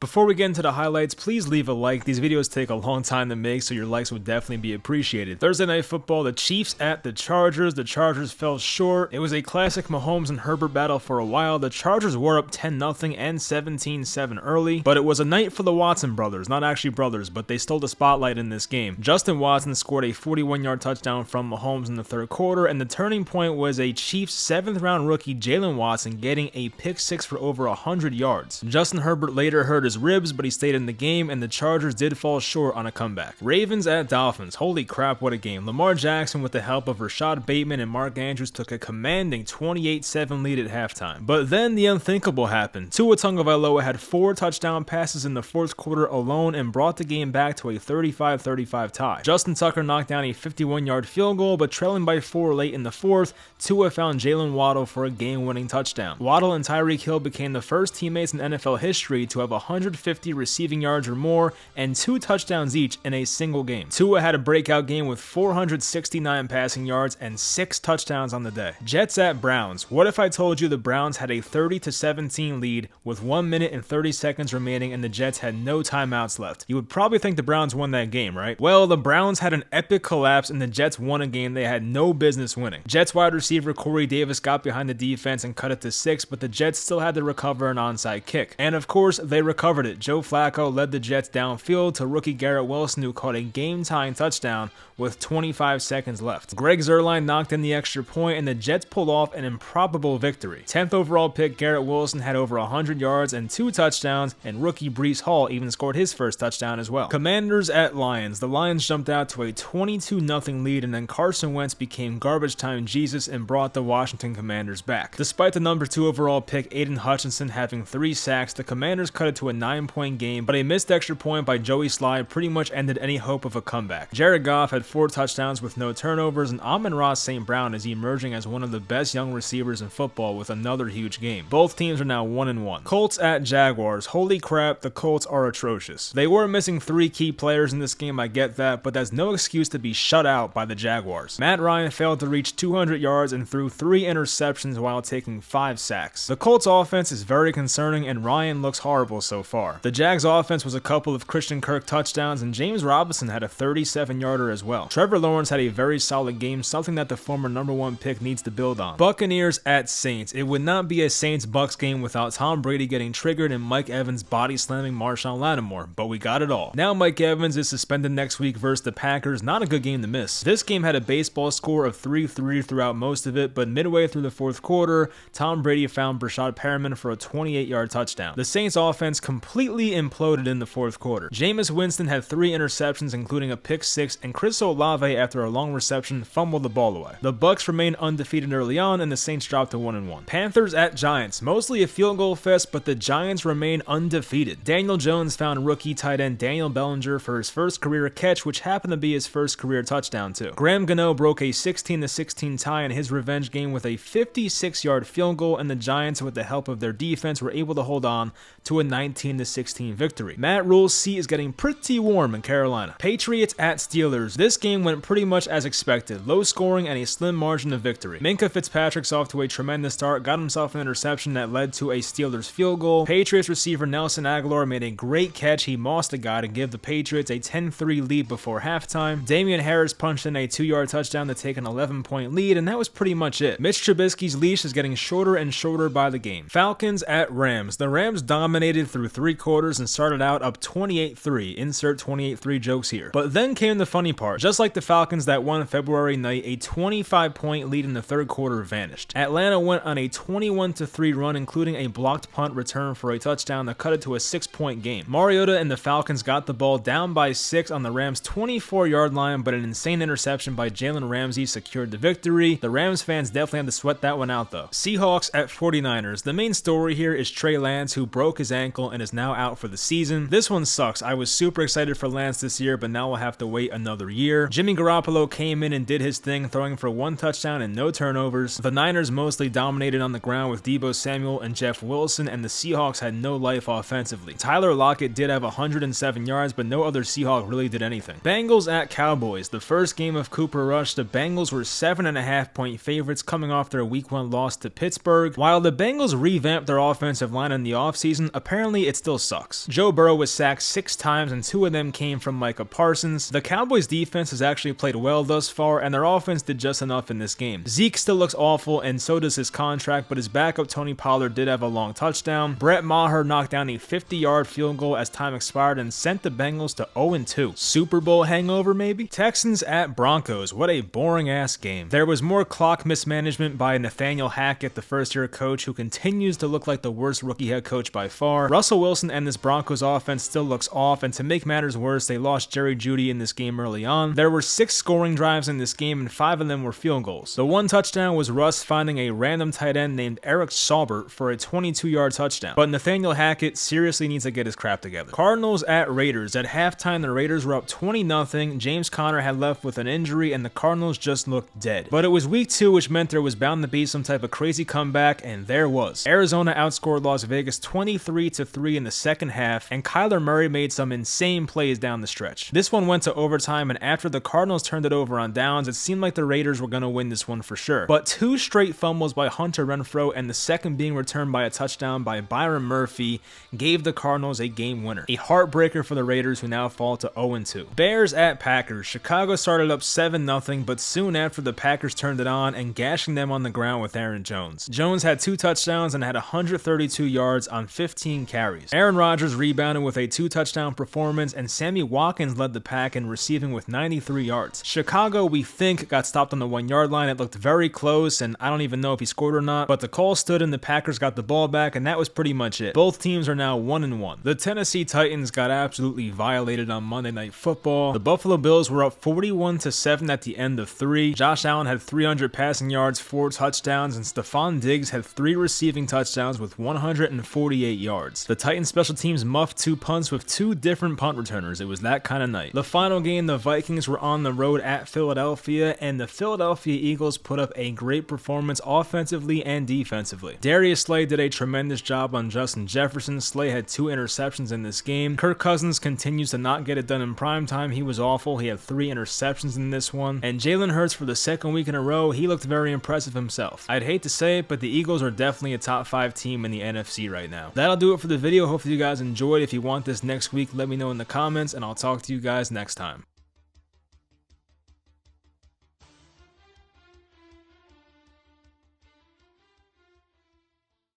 Before we get into the highlights, please leave a like. These videos take a long time to make, so your likes would definitely be appreciated. Thursday Night Football, the Chiefs at the Chargers. The Chargers fell short. It was a classic Mahomes and Herbert battle for a while. The Chargers were up 10-0 and 17-7 early, but it was a night for the Watson brothers. Not actually brothers, but they stole the spotlight in this game. Justin Watson scored a 41-yard touchdown from Mahomes in the third quarter, and the turning point was a Chiefs 7th-round rookie, Jalen Watson, getting a pick six for over 100 yards. Justin Herbert later hurt his ribs, but he stayed in the game, and the Chargers did fall short on a comeback. Ravens at Dolphins. Holy crap, what a game. Lamar Jackson, with the help of Rashad Bateman and Mark Andrews, took a commanding 28-7 lead at halftime. But then the unthinkable happened. Tua Tagovailoa had 4 touchdown passes in the fourth quarter alone and brought the game back to a 35-35 tie. Justin Tucker knocked down a 51-yard field goal, but trailing by 4 late in the fourth, Tua found Jalen Waddle for a game-winning touchdown. Waddle and Tyreek Hill became the first teammates in NFL history to have 150 receiving yards or more and 2 touchdowns each in a single game. Tua had a breakout game with 469 passing yards and 6 touchdowns on the day. Jets at Browns. What if I told you the Browns had a 30-17 lead with 1 minute and 30 seconds remaining and the Jets had no timeouts left? You would probably think the Browns won that game, right? Well, the Browns had an epic collapse and the Jets won a game they had no business winning. Jets wide receiver Corey Davis got behind the defense and cut it to 6, but the Jets still had to recover an onside kick. And of course, they recovered it. Joe Flacco led the Jets downfield to rookie Garrett Wilson, who caught a game-tying touchdown with 25 seconds left. Greg Zuerlein knocked in the extra point, and the Jets pulled off an improbable victory. 10th overall pick Garrett Wilson had over 100 yards and 2 touchdowns, and rookie Breece Hall even scored his first touchdown as well. Commanders at Lions. The Lions jumped out to a 22-0 lead, and then Carson Wentz became garbage time Jesus and brought the Washington Commanders back. Despite the number 2 overall pick Aiden Hutchinson having 3 sacks, the Commanders cut it to a 9-point game, but a missed extra point by Joey Slye pretty much ended any hope of a comeback. Jared Goff had 4 touchdowns with no turnovers, and Amon-Ra St. Brown is emerging as one of the best young receivers in football with another huge game. Both teams are now 1-1. Colts at Jaguars. Holy crap, the Colts are atrocious. They were missing 3 key players in this game, I get that, but that's no excuse to be shut out by the Jaguars. Matt Ryan failed to reach 200 yards and threw 3 interceptions while taking 5 sacks. The Colts offense is very concerning, and Ryan looks horrible so far. The Jags offense was a couple of Christian Kirk touchdowns, and James Robinson had a 37-yarder as well. Trevor Lawrence had a very solid game, something that the former number 1 pick needs to build on. Buccaneers at Saints. It would not be a Saints-Bucks game without Tom Brady getting triggered and Mike Evans body slamming Marshawn Lattimore, but we got it all. Now Mike Evans is suspended next week versus the Packers. Not a good game to miss. This game had a baseball score of 3-3 throughout most of it, but midway through the fourth quarter, Tom Brady found Brashad Perriman for a 28-yard touchdown. The Saints offense completely imploded in the fourth quarter. Jameis Winston had 3 interceptions, including a pick 6, and Chris Olave, after a long reception, fumbled the ball away. The Bucks remained undefeated early on, and the Saints dropped to 1-1. Panthers at Giants. Mostly a field goal fest, but the Giants remain undefeated. Daniel Jones found rookie tight end Daniel Bellinger for his first career catch, which happened to be his first career touchdown too. Graham Gano broke a 16-16 tie in his revenge game with a 56-yard field goal, and the Giants, with the help of their defense, were able to hold on to a 19-16 victory. Matt Rule's seat is getting pretty warm in Carolina. Patriots at Steelers. This game went pretty much as expected. Low scoring and a slim margin of victory. Minkah Fitzpatrick's off to a tremendous start, got himself an interception that led to a Steelers field goal. Patriots receiver Nelson Aguilar made a great catch. He mossed the guy to give the Patriots a 10-3 lead before halftime. Damian Harris punched in a 2-yard touchdown to take an 11-point lead, and that was pretty much it. Mitch Trubisky's leash is getting shorter and shorter by the game. Falcons at Rams. The Rams dominated through 3 quarters and started out up 28-3. Insert 28-3 jokes here. But then came the funny part. Just like the Falcons that won February night, a 25-point lead in the third quarter vanished. Atlanta went on a 21-3 run, including a blocked punt return for a touchdown that cut it to a 6-point game. Mariota and the Falcons got the ball down by 6 on the Rams' 24-yard line, but an insane interception by Jalen Ramsey secured the victory. The Rams fans definitely had to sweat that one out though. Seahawks at 49ers. The main story here is Trey Lance, who broke his ankle and is now out for the season. This one sucks. I was super excited for Lance this year, but now we'll have to wait another year. Jimmy Garoppolo came in and did his thing, throwing for 1 touchdown and no turnovers. The Niners mostly dominated on the ground with Deebo Samuel and Jeff Wilson, and the Seahawks had no life offensively. Tyler Lockett did have 107 yards, but no other Seahawk really did anything. Bengals at Cowboys. The first game of Cooper Rush, the Bengals were 7.5-point favorites coming off their Week 1 loss to Pittsburgh. While the Bengals revamped their offensive line in the offseason, apparently it still sucks. Joe Burrow was sacked 6 times and 2 of them came from Micah Parsons. The Cowboys defense has actually played well thus far and their offense did just enough in this game. Zeke still looks awful and so does his contract, but his backup Tony Pollard did have a long touchdown. Brett Maher knocked down a 50-yard field goal as time expired and sent the Bengals to 0-2. Super Bowl hangover maybe? Texans at Broncos. What a boring ass game. There was more clock mismanagement by Nathaniel Hackett, the first-year coach, who continues to look like the worst rookie head coach by far. Russell Wilson and this Broncos offense still looks off, and to make matters worse, they lost Jerry Jeudy in this game early on. There were 6 scoring drives in this game and 5 of them were field goals. The one touchdown was Russ finding a random tight end named Eric Saubert for a 22-yard touchdown. But Nathaniel Hackett seriously needs to get his crap together. Cardinals at Raiders. At halftime, the Raiders were up 20-0. James Conner had left with an injury and the Cardinals just looked dead. But it was week 2, which meant there was bound to be some type of crazy comeback, and there was. Arizona outscored Las Vegas 23-3 in the second half, and Kyler Murray made some insane plays down the stretch. This one went to overtime, and after the Cardinals turned it over on downs, it seemed like the Raiders were going to win this one for sure. But 2 straight fumbles by Hunter Renfrow and the second being returned by a touchdown by Byron Murphy gave the Cardinals a game winner. A heartbreaker for the Raiders, who now fall to 0-2. Bears at Packers. Chicago started up 7-0, but soon after the Packers turned it on and gashing them on the ground with Aaron Jones. Jones had 2 touchdowns and had 132 yards on 15 carries. Aaron Rodgers rebounded with a 2-touchdown performance, and Sammy Watkins led the pack in receiving with 93 yards. Chicago, we think, got stopped on the 1-yard line. It looked very close, and I don't even know if he scored or not, but the call stood and the Packers got the ball back, and that was pretty much it. Both teams are now 1-1. The Tennessee Titans got absolutely violated on Monday Night Football. The Buffalo Bills were up 41-7 at the end of 3. Josh Allen had 300 passing yards, 4 touchdowns, and Stephon Diggs had 3 receiving touchdowns with 148 yards. The Titans special teams muffed 2 punts with 2 different punt returners. It was that kind of night. The final game, the Vikings were on the road at Philadelphia, and the Philadelphia Eagles put up a great performance offensively and defensively. Darius Slay did a tremendous job on Justin Jefferson. Slay had 2 interceptions in this game. Kirk Cousins continues to not get it done in prime time. He was awful. He had 3 interceptions in this one. And Jalen Hurts, for the second week in a row, he looked very impressive himself. I'd hate to say it, but the Eagles are definitely a top 5 team in the NFC right now. That'll do it for the video. Hopefully you guys enjoyed. If you want this next week, let me know in the comments, and I'll talk to you guys next time.